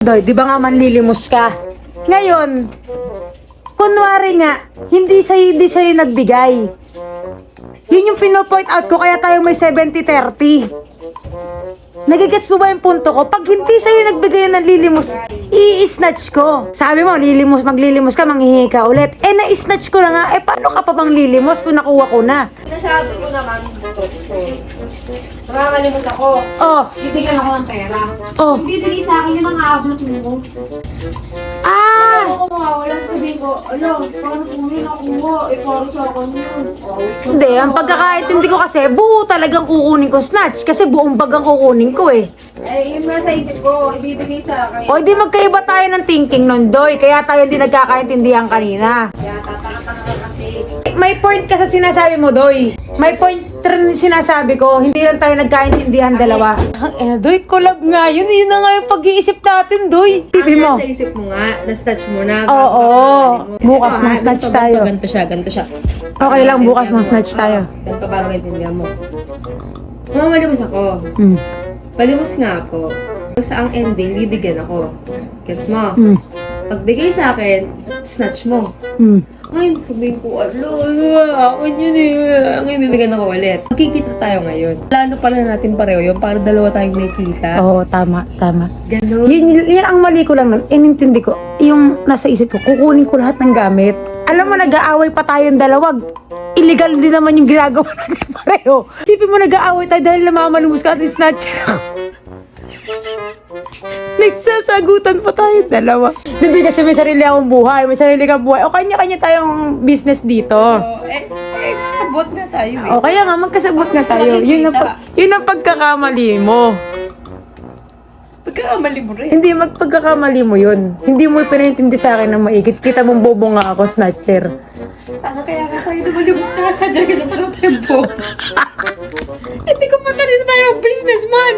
Doy, di ba nga manlilimos ka? Ngayon, kunwari nga, hindi sa'yo nagbigay. Yun yung pino-point out ko, kaya tayo may 70-30. Nagigets mo ba yung punto ko? Pag hindi sa'yo nagbigay ng lilimos, i-snatch ko. Sabi mo, maglilimos ka, manghihingi ka ulit. Eh, na-snatch ko na nga. Eh, paano ka pa bang lilimos kung nakuha ko na? Sinasabi ko naman, nakakalimot ako. Oh, Bibigyan ako ng pera. oh. Kung bibigay sa akin, yung mga ablot mo. Ah! Ako mawawala, sabihin ko, paano po yun nakuha? Para sa akin yun. Hindi, ang pagkakaintindi ko kasi, buo talagang kukunin ko snatch. Kasi buong bag ang kukunin ko eh. Yun nga sa isip ko, ibibigay sa akin. O, di magkaiba tayo ng thinking nun, Doy. Kaya tayo hindi nagkakaintindihan kanina. Kaya tataka-taka ka kasi. May point ka sa sinasabi mo, Doy. May point rin sinasabi ko. Hindi lang tayo nagkaintindihan dalawa. Doy, collab nga yun. Yun na nga yung pag-iisip natin, Doy. Tipi mo. Sa isip mo nga, na-snatch mo na. Oo. Bukas ma-snatch tayo. Ganito siya. Okay lang, bukas ma-snatch tayo. Ganito para maintindihan mo. Mamalimos ako. Hmm. Palimos nga ako. Pag sa ang ending, bibigyan ako. Gets mo? Hmm. Pagbigay sa akin, snatch mo. Hmm. Ngayon, sabihin ko, akin yun eh. Ngayon, bibigyan ako ulit. Magkikita tayo ngayon. Plano pala natin pareho yun para dalawa tayong may kita. Oo, tama. Ganun. Yun ang mali ko lang nun. Inintindi ko. Yung nasa isip ko, kukunin ko lahat ng gamit. Alam mo, nag-aaway pa tayong dalawa. Illegal din naman yung ginagawa natin pareho. Isipin mo, nag-aaway tayo dahil namamalumus ka at snatcher ako. Nagsasagutan pa tayong dalawa. Hindi kasi may sarili akong buhay, may sarili kang buhay. O kanya-kanya tayong business dito. Sabot nga tayo eh. O kaya nga, magkasabot nga tayo. Yun ang pagkakamali mo. Pagkakamali mo rin. Hindi, pagkakamali mo yun. Hindi mo pinintindi sa akin ng maigit. Kita mong bobo nga ako, snatcher. Tanga kaya ka tayo lumalibos tsaka snatcher kasi parang tempo. Hindi ko pa kanina tayo businessman.